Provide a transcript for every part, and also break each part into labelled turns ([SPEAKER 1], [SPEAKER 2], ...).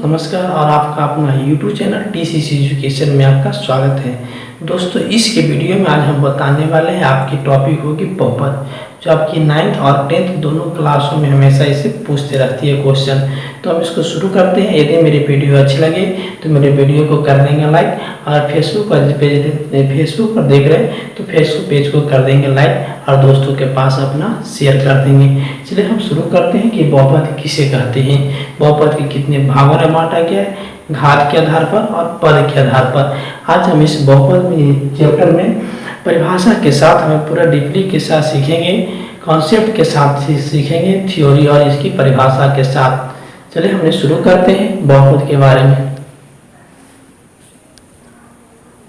[SPEAKER 1] नमस्कार और आपका अपना YouTube चैनल TCC एजुकेशन में आपका स्वागत है। दोस्तों इसके वीडियो में आज हम बताने वाले हैं, आपकी टॉपिक होगी बहुपद, जो आपकी 9th और 10th दोनों क्लासों में हमेशा इसे पूछते रहती है क्वेश्चन। तो हम इसको शुरू करते हैं। यदि मेरी वीडियो अच्छी लगे तो मेरे वीडियो को कर देंगे लाइक, और फेसबुक पर देख रहे हैं तो फेसबुक पेज को कर देंगे लाइक और दोस्तों के पास अपना शेयर कर देंगे। चलिए हम शुरू करते हैं कि बहुपद किसे कहते हैं, बहुपद के कितने भागों में बांटा गया है, घात के आधार पर और पद के आधार पर। आज हम इस बहुपद में चैप्टर में परिभाषा के साथ हमें पूरा डीपली के साथ सीखेंगे, कॉन्सेप्ट के साथ सीखेंगे, थ्योरी और इसकी परिभाषा के साथ। चलिए हमने शुरू करते हैं बहुपद के बारे में।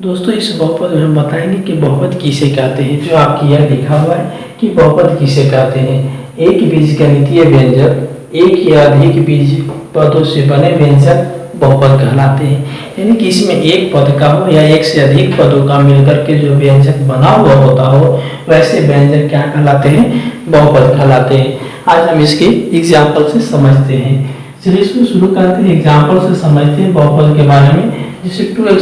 [SPEAKER 1] दोस्तों इस बहुपद में हम बताएंगे कि बहुपद किसे कहते हैं। जो आपकी यह लिखा हुआ है कि बहुपद किसे कहते हैं, एक बीजगणितीय व्यंजक, एक या अधिक बीज पदों से बने व्यंजक बहुपद कहलाते हैं। यानी कि इसमें एक पद का हो या एक से अधिक पदों का मिलकर के जो व्यंजक बना हुआ होता हो, वैसे व्यंजक क्या कहलाते हैं, बहुपद कहलाते हैं। आज हम इसके एग्जाम्पल से समझते हैं। चलिए इसको शुरू करते हैं, एग्जाम्पल से समझते हैं बहुपद के बारे में। जैसे 2x²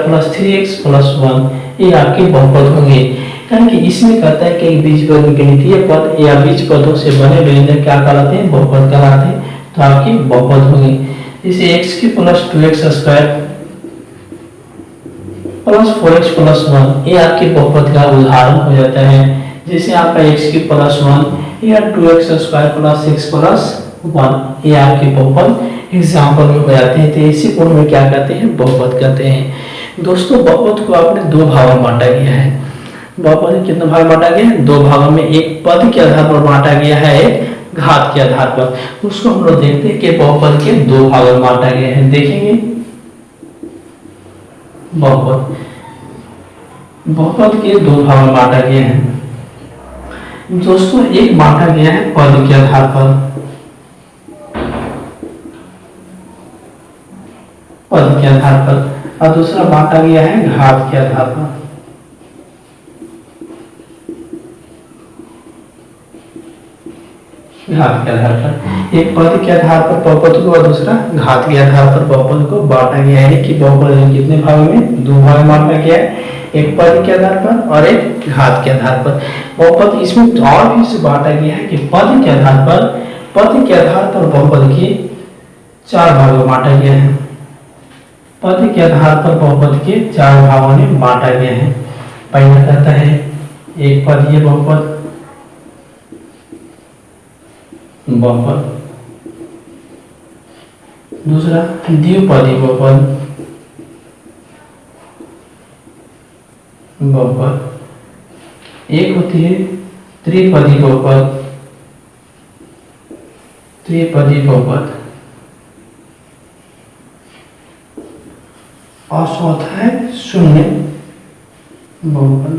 [SPEAKER 1] + 3x + 1 ये आपके बहुपद होंगे। कारण कि इसमें कहता है कि बीजगणितीय पद या बीज पदों से बने व्यंजक क्या कहलाते हैं, बहुपद कहलाते हैं। तो आपके बहुपद होंगे। जैसे x³ + 2x² + 4x + 1 ये आपके बहुपद का उदाहरण हो जाता है। जैसे आपका x³ + 1 या 2x² + 6 + 1 ये आपके बहुपद एग्जाम्पल में हो जाते हैं। तो इसी को हम क्या कहते हैं, बहुपद कहते हैं। दोस्तों बहुपद को आपने दो भागों में बांटा गया है। बहुपद कितने भाग में बांटा गया है, दो भागों में। एक पद के आधार पर बांटा गया है, एक घात के आधार पर। उसको हम लोग देखते हैं कि बहुपद के दो भागों में बांटा गया है। देखेंगे बहुपद के दो भागों में बांटा गया है। दोस्तों एक बांटा गया है पद के आधार पर, पद के आधार पर, और दूसरा बांटा गया है घात के आधार पर। घात के आधार पर एक पद के आधार पर बहुपद को और दूसरा घात के आधार पर बहुपद को बांटा गया है। कि बहुपद कितने भागों में, दो भाग में बांटा गया है, एक पद के आधार पर और एक घात के आधार पर। बहुपद इसमें और भी से बांटा गया है कि पद के आधार पर बहुपद के चार भागों में बांटा गया है। पद के आधार पर बहुपद के चार भागों में बांटा गया है। पहला कहता है एक पदीय बहुपद, दूसरा द्विपदीय बहुपद, एक होती है त्रिपदीय बहुपद, और चौथा है शून्य बहुपद।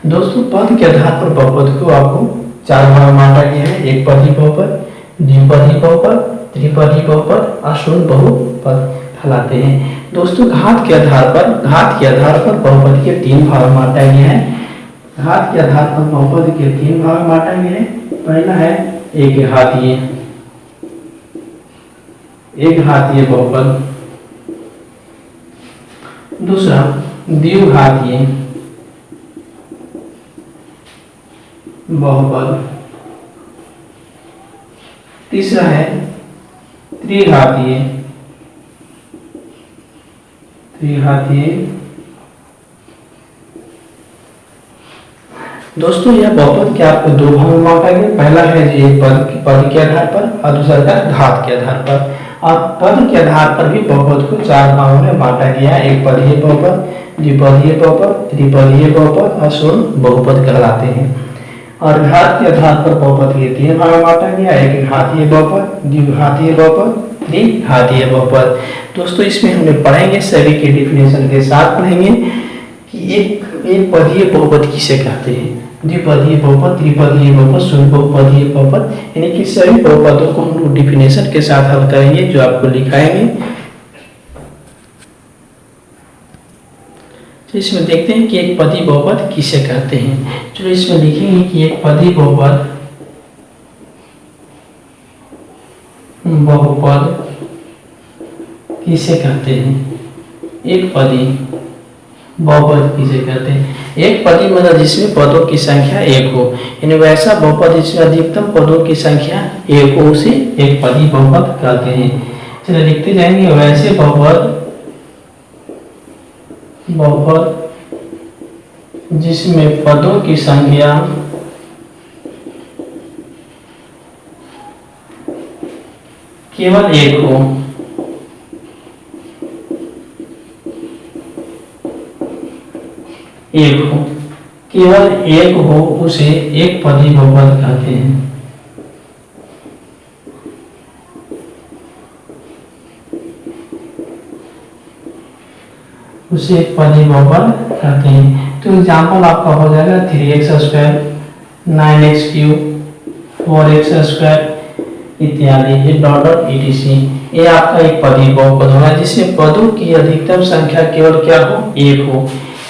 [SPEAKER 1] दोस्तों पद के आधार पर बहुपद को आपको चार भाग में बांटा गया है। एक पदीय बहुपद, द्विपदीय बहुपद, त्रिपदीय बहुपद और शून्य बहुपद कहलाते हैं। दोस्तों घात के आधार पर बहुपद के तीन भाग में बांटा गया है। घात के आधार पर बहुपद के तीन भाग में बांटा गया है। पहला है एक घातीय बहुपद, दूसरा द्विघातीय बहुपद, तीसरा है त्रिघातीय दोस्तों यह बहुपद के आपको दो भागों में बांटा गया। पहला है एक पद के आधार पर और दूसरा का घात के आधार पर। और पद के आधार पर भी बहुपद को चार भागों में बांटा गया है। एक पदीय बहुपद, द्विपदीय बहुपद, त्रिपदीय बहुपद और शून्य बहुपद कहलाते हैं। और घात के आधार पर बहुपद के तीन भाग में बांटा गया, एक घातीय बहुपद, द्विघातीय बहुपद, त्रिघातीय बहुपद। दोस्तों इसमें हमने पढ़ेंगे, सभी के डिफिनेशन के साथ पढ़ेंगे कि एक पदीय बहुपद किसे कहते हैं, द्विपदीय बहुपद, त्रिपदीय बहुपद, शून्य बहुपदीय बहुपद। यानी कि सभी बहुपदों को हम लोग डिफिनेशन के साथ हल करेंगे, जो आपको लिखाएंगे। तो इसमें देखते हैं कि एक पदीय बहुपद किसे कहते हैं। चलो इसमें लिखेंगे कि एक पदीय बहुपद बहुपद किसे कहते हैं? एक पदी बहुपद किसे कहते हैं? एक पदी मतलब जिसमें पदों की संख्या एक हो, यानी वैसा बहुपद जिसमें अधिकतम पदों की संख्या एक हो उसे एक पदी बहुपद कहते हैं। चलिए लिखते जाएंगे, वैसे बहुपद जिसमें पदों की संख्या केवल एक हो, केवल एक हो उसे एक पदी बहुपद कहते हैं। उसे एक पदी बहुपद कहते हैं। तो एग्जाम्पल आपका हो जाएगा 3x², 9x³ 4x² इत्यादि, ये डॉट डॉट etc। ये आपका एक पदी बहुपद होगा जिसमें पदों की अधिकतम संख्या केवल क्या हो? एक हो,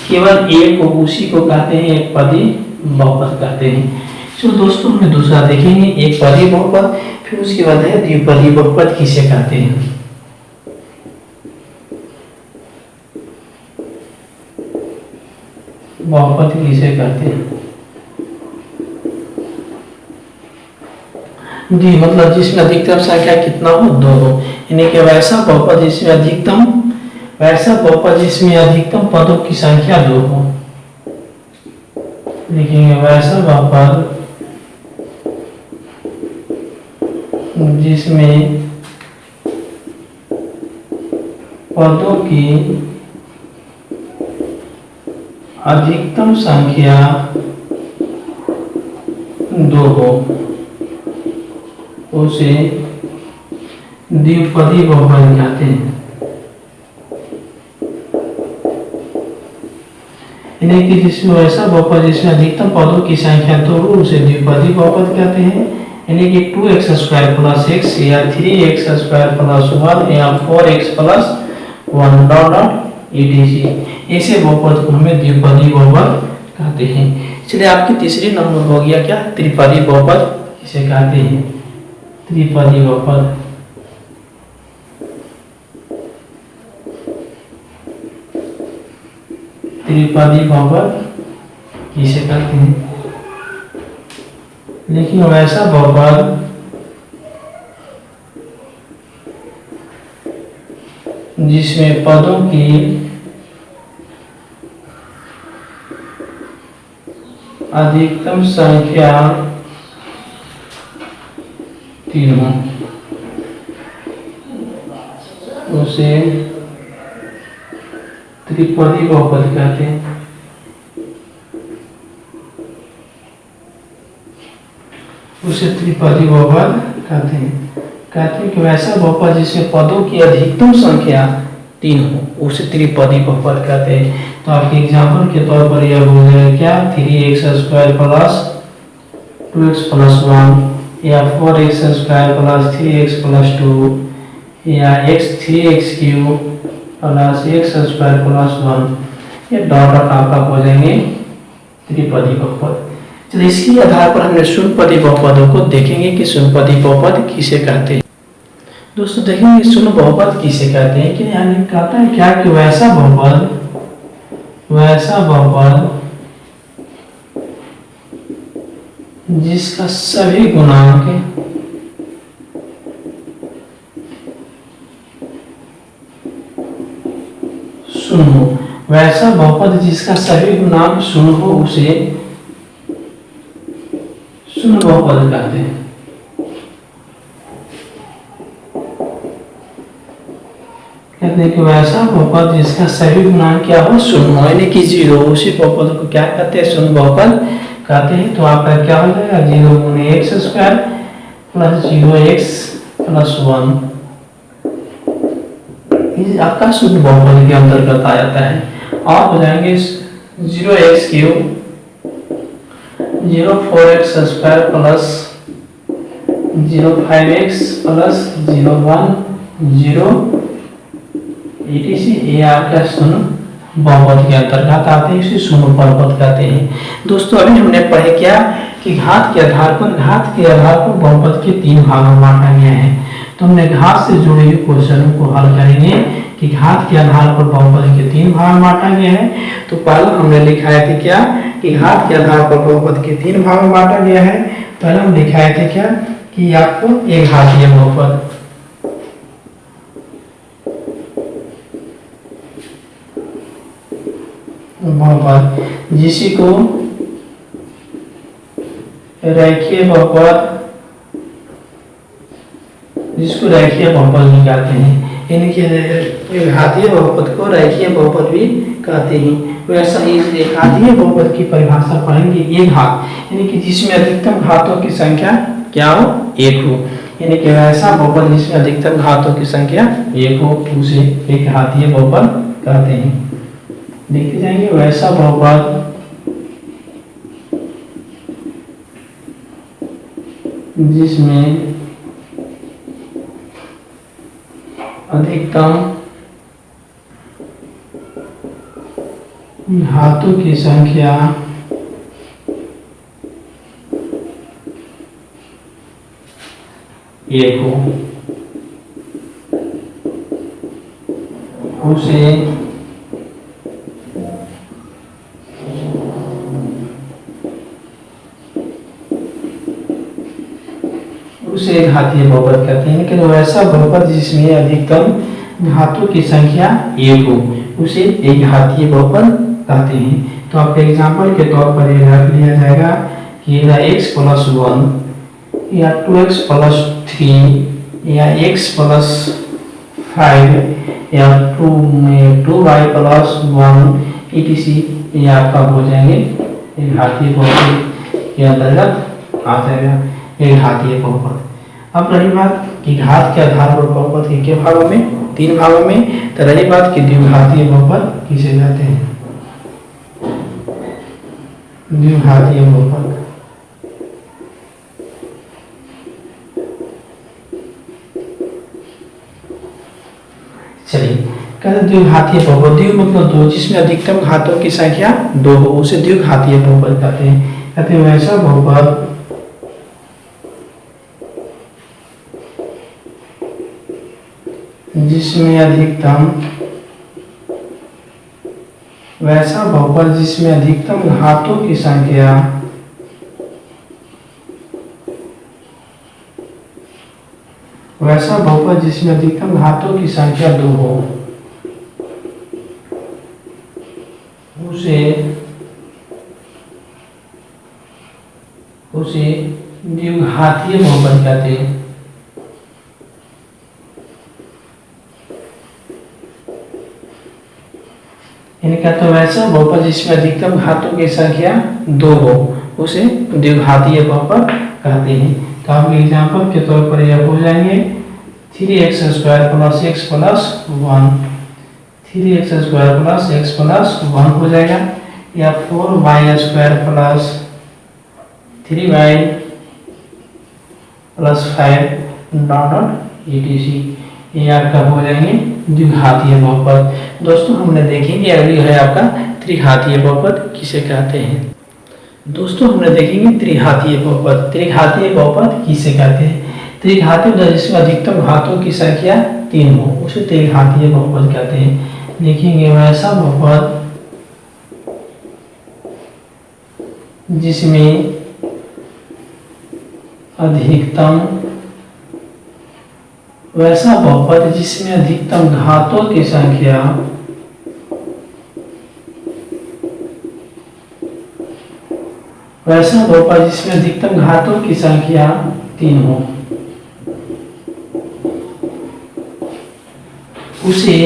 [SPEAKER 1] केवल एक हो, उसी को कहते हैं एक पदी बहुपद कहते हैं। तो दोस्तों हमें दूसरा देखेंगे, एक पदी बहुपद, फिर उसके बाद है द्विपदी बहुपद किसे कहते हैं? बहुपद किसे कहते हैं? जी मतलब जिसमें अधिकतम संख्या कितना हो? दो हो, यानी कि वैसा बहुपद जिसमें अधिकतम पदों की संख्या दो हो। लिखेंगे वैसा बहुपद जिसमें पदों की अधिकतम संख्या दो हो, उसे द्विपदी बहुपद कहते हैं। यानी कि जिसमें वैसा बहुपद जिसमें अधिकतम पदों की संख्या दो हो उसे द्विपदी बहुपद कहते हैं। यानी कि 2x² + x या 3x² + 1 या 4x + 1 डॉट डॉट etc। ऐसे बहुपद को हमें द्विपदी बहुपद कहते हैं। चलिए आपकी तीसरी नंबर हो गया क्या? त्रिपदी बहुपद किसे कहते हैं? त्रिपदी बहुपद किसे कहते हैं? लेकिन वैसा बहुपद जिसमें पदों की अधिकतम संख्या 3 हो, उसे त्रिपदी बहुपद कहते हैं। कहते हैं कि वैसा बहुपद जिसमें पदों की अधिकतम संख्या 3 हो उसे त्रिपदी बहुपद कहते हैं। तो आपके एग्जाम्पल के तौर पर यह हो जाएगा क्या? 3x² + 2x + 1 या 4x² + 3x + 2 या 3x³ + x² + 1, ये डॉट डॉट आपका हो जाएंगे त्रिपदी बहुपद। चलिए इसके आधार पर हमने शून्यपदी बहुपदों को देखेंगे कि शून्यपदी बहुपद किसे कहते हैं। दोस्तों देखेंगे शून्य बहुपद किसे कहते हैं कि यानी कहता है क्या कि वैसा बहुपद जिसका सभी गुणांक शून्य हो, वैसा बहुपद जिसका सभी गुणांक शून्य हो उसे शून्य बहुपद कहते हैं। कहते हैं कि वैसा बहुपद जिसका सभी गुणांक क्या हो? शून्य हो, यानी कि 0, उसी बहुपद को क्या कहते हैं? शून्य बहुपद कहते हैं। तो आपका क्या हो जाएगा? 0 × x² + 0x + 1, ये आपका शून्य बहुपद के अंतर्गत आ जाता है। और हो जाएंगे 0x³ 0 4x² + 0 5x + 0 1 0 etc। ये आपका शून्य बहुपद के अंतर्गत आते हैं, इसे शून्य बहुपद कहते हैं। दोस्तों अभी हमने पढ़े क्या कि घात के आधार पर बहुपद के 3 भागों में बांटा गया है। तो हमने घात से जुड़े हुए क्वेश्चनों को हल करेंगे कि घात के आधार पर बहुपद के 3 भाग में बांटा गया है। तो पहला हमने लिखाए थे क्या कि घात के आधार पर बहुपद के 3 भाग में बांटा गया है। पहला हम लिखाए थे क्या कि आपको एक घातीय बहुपद, जिसी को रेखीय बहुपद, जिसको रेखीय बहुपद भी कहते हैं, इनके घातीय बहुपद को रेखीय बहुपद भी कहते हैं। वैसा इस घातीय बहुपद की परिभाषा पढ़ेंगे एक घात, यानी कि जिसमें अधिकतम घातों की संख्या क्या हो, एक हो, यानी कि वैसा बहुपद जिसमें अधिकतम घातों की संख्या एक हो उसे एक घातीय बहुपद कहते हैं। देखते जाएंगे वैसा बहुपद जिसमें अधिकतम घातों की संख्या एक हो उसे घातीय बहुपद कहते हैं। लेकिन वैसा बहुपद जिसमें अधिकतम घातों की संख्या एक हो उसे एक घातीय बहुपद कहते हैं। तो आपके एग्जाम्पल के तौर पर यह रख लिया जाएगा कि x + 1 या 2x + 3 या x + 5 या 2y + 1 etc. ये आपका हो जाएंगे एक घातीय बहुपद के अंतर्गत आ जाएगा एक घातीय बहुपद। अब रही बात कि घात के आधार पर बहुपद के कितने भागों में, 3 भागों में। तो रही बात कि द्विघातीय बहुपद किसे कहते हैं, द्विघातीय बहुपद। चलिए कहते द्विघातीय बहुपद, द्वि मतलब 2, जिसमें अधिकतम घातों की संख्या 2 हो उसे द्विघातीय बहुपद कहते हैं। कहते हैं वैसा बहुपद जिसमें अधिकतम, वैसा बहुपद जिसमें अधिकतम घातों की संख्या वैसा बहुपद जिसमें अधिकतम घातों की संख्या 2 हो उसे द्विघातीय बहुपद कहते हैं। इनका तो वैसा बहुपद जिसमें अधिकतम घातों की संख्या 2 हो उसे द्विघातीय बहुपद कहते हैं। तो आप एग्जाम्पल के तौर पर यह हो जाएंगे 3x² + x + 1, 3x² + x + 1 हो जाएगा, या 4y² + 3y + 5 etc. ये आपका हो जाएंगे द्विघातीय बहुपद। दोस्तों हमने देखेंगे अगली है आपका त्रिघातीय बहुपद किसे कहते हैं। दोस्तों हमने देखेंगे त्रिघातीय बहुपद। त्रिघातीय बहुपद किसे कहते हैं, त्रिघातीय बहुपद जिसमें अधिकतम घातों की संख्या 3 हो उसे त्रिघातीय बहुपद कहते हैं। देखेंगे वैसा बहुपद जिसमें अधिकतम, वैसा बहुपद जिसमें अधिकतम घातों की संख्या वैसा बहुपद जिसमें अधिकतम घातों की संख्या 3 हो उसे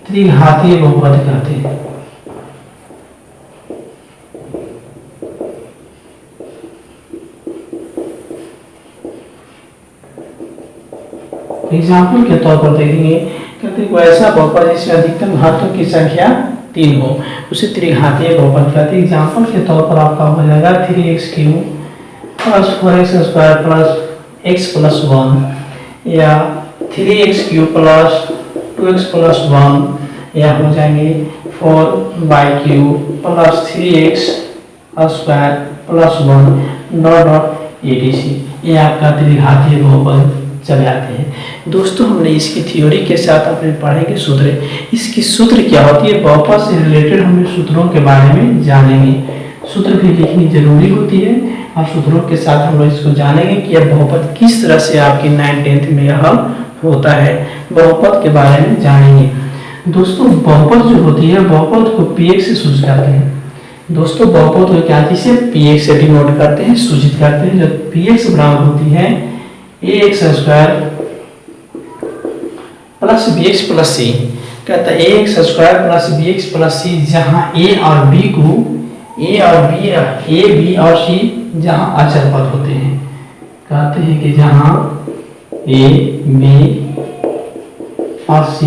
[SPEAKER 1] त्रिघातीय बहुपद कहते हैं। एग्जाम्पल के तौर पर देखेंगे, कहते हैं ऐसा बहुपद जिसमें अधिकतम घातों की संख्या 3 हो उसे त्रिघातीय बहुपद कहते हैं। एग्जाम्पल के तौर पर आपका हो जाएगा 3x³ + 4x² + x + 1 या 3x³ + 2x + 1 या हो जाएंगे 4y³ + 3x² + 1 etc. ये आपका त्रिघातीय बहुपद चले आते हैं। दोस्तों हमने इसकी थ्योरी के साथ अपने पढ़ेंगे सूत्र। इसकी सूत्र क्या होती है, बहुपद से रिलेटेड हमें सूत्रों के बारे में जानेंगे। सूत्र भी लिखनी जरूरी होती है और सूत्रों के साथ हम लोग इसको जानेंगे कि यह बहुपद किस तरह से आपकी 9th 10th में हल होता है। बहुपद के बारे में जानेंगे। दोस्तों बहुपद जो होती है, बहुपद को px से सूचित करते हैं। दोस्तों बहुपद को क्या चीज से px से डिनोट करते हैं, सूचित करते हैं। जब px बराबर होती है ax² plus bx plus c, कहता है ax² plus bx plus c, जहां a और b को a b और c जहां अचर पद होते हैं। कहते हैं कि जहां a b और c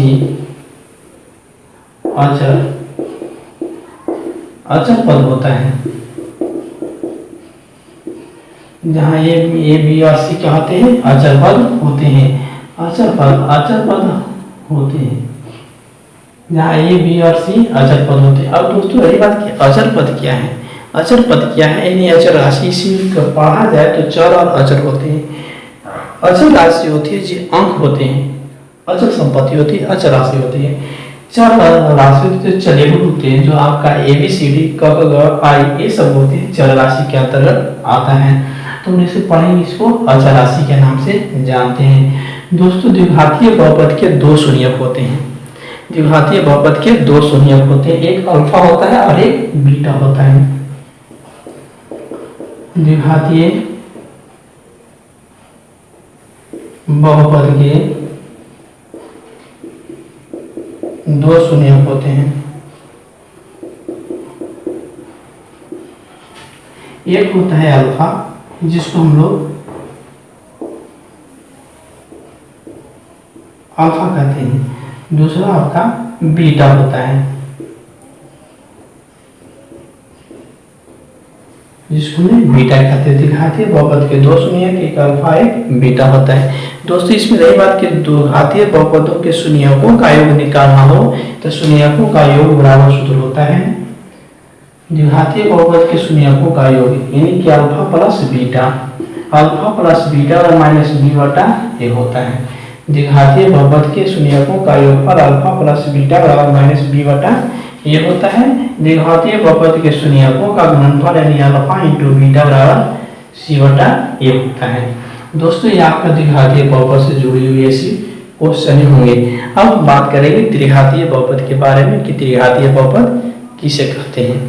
[SPEAKER 1] अचर पद होता है, जहाँ ए बी और सी क्या होते हैं, अचर पद होते हैं। अचर पद होते हैं जहाँ ए बी और सी अचर पद होते हैं। अब दोस्तों रही बात कि अचर पद क्या है। अचर पद क्या है, यानी अचर राशि इसी को पढ़ा जाए तो चर और अचर होते हैं। अचर राशि होती है जो अंक होते हैं, अचर संपत्ति होती है, अचर राशि होती है। चर राशि तो चलेबुल होते हैं, जो आपका ABCD क ख ग आई ये सब होते हैं चर राशि के अंतर्गत आता है। तो हम इसे पढ़ेंगे, इसको अचर राशि के नाम से जानते हैं। दोस्तों द्विघातीय बहुपद के दो शून्यक होते हैं। द्विघातीय बहुपद के दो शून्यक होते हैं, एक अल्फा होता है और एक बीटा होता है। द्विघातीय बहुपद के दो शून्यक होते हैं, एक होता है अल्फा जिसको हम लोग अल्फा कहते हैं, दूसरा आपका बीटा होता है जिसको हम बीटा कहते हैं। द्विघातीय बहुपद के दो शून्यक, एक अल्फा एक बीटा होता है। दोस्तों इसमें रही बात कि द्विघातीय बहुपदों के शून्यकों का योग निकालना हो तो शून्यकों का योग बराबर सूत्र होता है द्विघातीय बहुपद के शून्यकों का योग, यानी कि अल्फा प्लस बीटा और माइनस बी बटा ए होता है। द्विघातीय बहुपद के शून्यकों का योगफल अल्फा प्लस बीटा बराबर माइनस बी बटा ए होता है। द्विघातीय बहुपद के शून्यकों का गुणनफल यानी अल्फा इंटू बीटा बराबर सी बटा ए होता है। दोस्तों ये आपका द्विघातीय बहुपद से जुड़ी हुई ऐसी क्वेश्चन होंगे। अब हम बात करेंगे त्रिघातीय बहुपद के बारे में कि त्रिघातीय बहुपद किसे कहते हैं।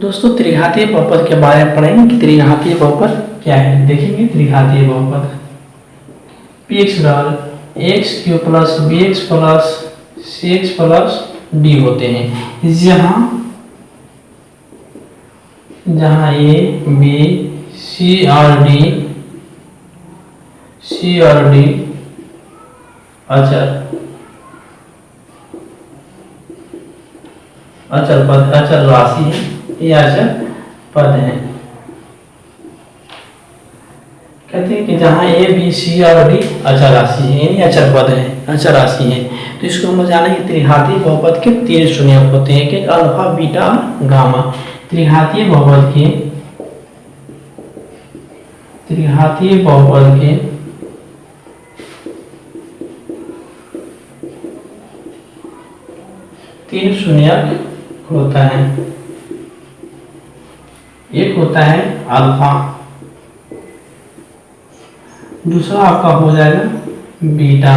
[SPEAKER 1] दोस्तों त्रिघातीय बहुपद के बारे में पढ़ेंगे कि त्रिघातीय बहुपद क्या है। देखेंगे त्रिघातीय बहुपद px बराबर x³ plus bx plus cx plus d होते हैं, जहाँ a b c और d अचर राशि है, ये अचर पद है। कहते हैं कि जहाँ a b c और d अचर राशि है, यानी अचर पद है, अचर राशि है। तो इसको हम जानेंगे त्रिघातीय बहुपद के तीन शून्यक होते हैं, कि अल्फा बीटा और गामा। त्रिघातीय बहुपद के तीन शून्यक होता है, एक होता है अल्फा, दूसरा आपका हो जाएगा बीटा,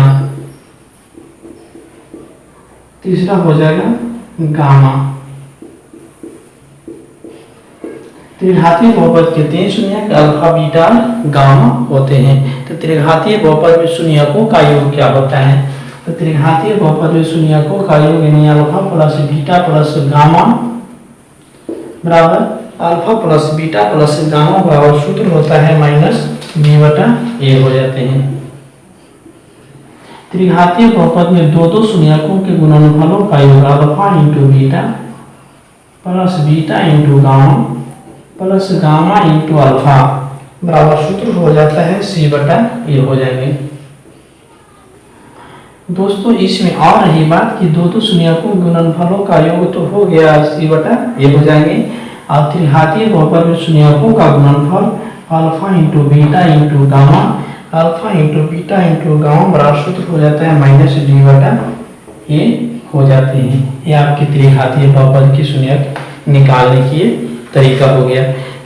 [SPEAKER 1] तीसरा हो जाएगा गामा। त्रिघातीय बहुपद के तीन शून्यक अल्फा बीटा गामा होते हैं। तो त्रिघातीय बहुपद में शून्यकों का योग क्या होता है, तो त्रिघातीय बहुपद में शून्यकों का योग यानी alpha plus beta plus gamma बराबर alpha plus beta plus gamma बराबर सूत्र होता है माइनस बी बटा ए हो जाते हैं। त्रिघातीय बहुपद में दो शून्यकों के गुणनफलों का योग alpha into beta plus beta into gamma plus gamma into alpha बराबर सूत्र हो जाता है सी बटा ए हो जाएंगे। दोस्तों इसमें और रही बात कि दो शून्यकों गुणनफलों का योग तो हो गया सी बटा ए हो जाएंगे, और त्रिघातीय बहुपद में शून्यकों का गुणनफल alpha into beta into gamma alpha into beta into gamma बराबर सूत्र हो जाता है माइनस डी बटा ए हो जाते हैं। ये आपके त्रिघातीय बहुपद की शून्यक निकालने की तरीका हो गया।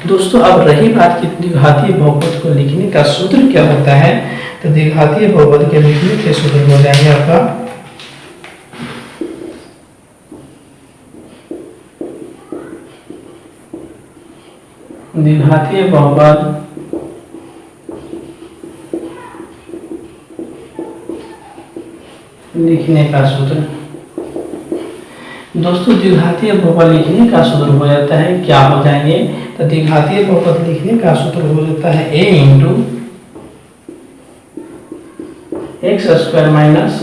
[SPEAKER 1] दोस्तों अब रही बात कि द्विघातीय बहुपद को लिखने का सूत्र क्या होता है, तो द्विघातीय बहुपद के लिखने के सूत्र हो जाएंगे आपका द्विघातीय बहुपद लिखने का सूत्र। दोस्तों द्विघातीय बहुपद लिखने का सूत्र हो जाता है, क्या हो जाएंगे, तो द्विघातीय बहुपद लिखने का सूत्र हो जाता है a into x square minus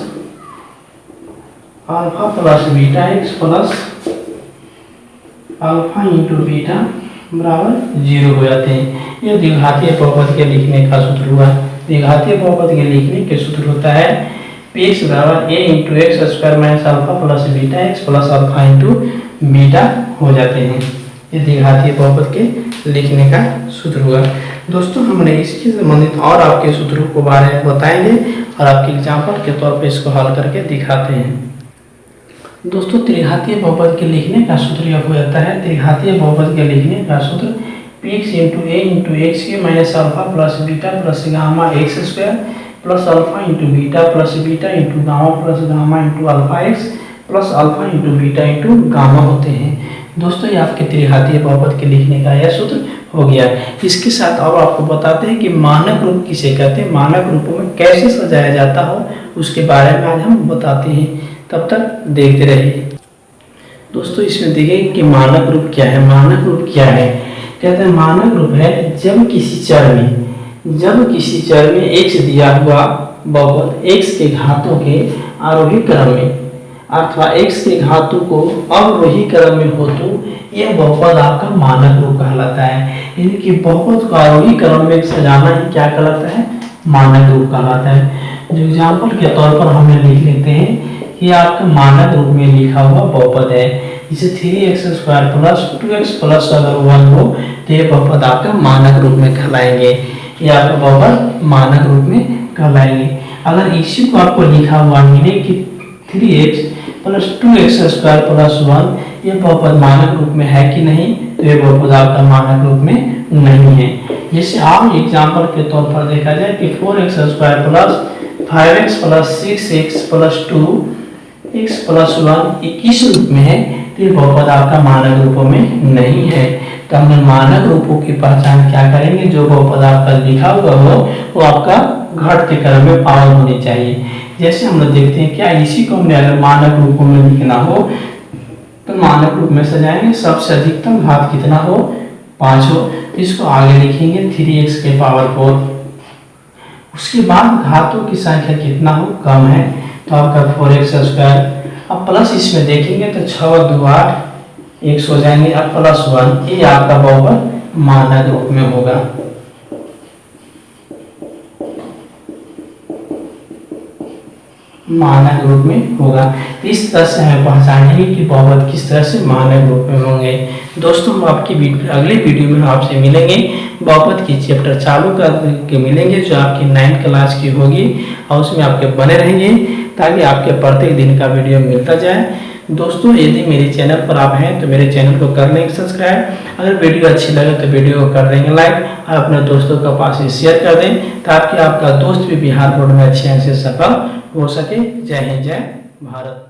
[SPEAKER 1] alpha plus beta x plus alpha into beta बराबर 0 हो जाते हैं। यह द्विघातीय बहुपद के लिखने का सूत्र हुआ। द्विघातीय बहुपद के लिखने के सूत्र होता है px बराबर a into x square minus alpha plus beta x plus alpha into beta हो जाते हैं। ये द्विघातीय बहुपद के लिखने का सूत्र हुआ। दोस्तों हमने इसके संबंधित और आपके सूत्रों को बारे में बताएंगे और आपके एग्जाम्पल के तौर पर इसको हल करके दिखाते हैं। दोस्तों त्रिघातीय बहुपद के लिखने का सूत्र यह हो जाता है, त्रिघातीय बहुपद के लिखने का सूत्र px into a into X के minus alpha plus beta plus gamma X square plus alpha into beta into gamma plus gamma into alpha X plus alpha into beta into gamma होते हैं। दोस्तों ये आपके त्रिघातीय बहुपद के लिखने का यह सूत्र हो गया। इसके साथ अब आपको बताते हैं कि मानक रूप किसे कहते हैं, मानक रूपों में कैसे सजाया जाता हो उसके बारे में आज हम बताते हैं। तब तक देखते रहिए। दोस्तों इसमें देखिए कि मानक रूप क्या है। मानक रूप क्या है, कहते हैं मानक रूप है जब किसी चर में x दिया हुआ बहुपद x के घातों के आरोही क्रम में अथवा x के घातों को अवरोही क्रम में हो तो यह बहुपद आपका मानक रूप कहलाता है। यानी कि बहुपद को आरोही क्रम में सजाना ही क्या कहलाता है, मानक रूप कहलाता है। जो एग्जाम्पल के तौर पर हमें लिख लेते हैं कि आपका मानक रूप में लिखा हुआ बहुपद है, इसे 3x square plus 2x plus अगर 1 हो तो ये बहुपद आपका मानक रूप में कहलाएंगे। ये आपका बहुपद मानक रूप में कहलाएंगे। अगर इसी को आपको लिखा हुआ मिले कि 3x plus 2x square plus 1 ये बहुपद मानक रूप में है कि नहीं, तो ये बहुपद आपका मानक रूप में नहीं है। जैसे आप एग्जाम्पल के तौर पर देखा जाए कि 4x square plus 5x plus 6x plus 2x plus 1 21 रूप में है, तो ये बहुपद आपका मानक रूपों में नहीं है। तो हम मानक रूपों की पहचान क्या करेंगे, जो बहुपद आपका लिखा हुआ हो वो आपका घटते क्रम में पावर होनी चाहिए। जैसे हम लोग देखते हैं क्या इसी को हमने अगर मानक रूपों में लिखना हो तो मानक रूप में सजाएंगे, सबसे अधिकतम घात कितना हो 5 हो, तो इसको आगे लिखेंगे 3x के पावर 4। उसके बाद घातों की संख्या कितना हो कम है तो आपका 4x स्क्वायर। अब प्लस इसमें देखेंगे तो 6 2 8 1 हो जाएंगे, अब प्लस 1 ये आपका बहुपद मानक रूप में होगा। मानक रूप में होगा। तो इस तरह से हमें पहचानेंगे कि बहुपद किस तरह से मानक रूप में होंगे। दोस्तों हम आपकी अगले वीडियो में आपसे मिलेंगे, बहुपद की चैप्टर चालू करके मिलेंगे जो आपकी 9th क्लास की होगी और उसमें आपके बने रहेंगे ताकि आपके प्रत्येक दिन का वीडियो मिलता जाए। दोस्तों यदि मेरे चैनल पर आप हैं तो मेरे चैनल को कर लेंगे सब्सक्राइब। अगर वीडियो अच्छी लगे तो वीडियो को कर देंगे लाइक और अपने दोस्तों के पास शेयर कर दें ताकि आपका दोस्त भी बिहार बोर्ड में अच्छे से सफल हो सके। जय हिंद, जय भारत।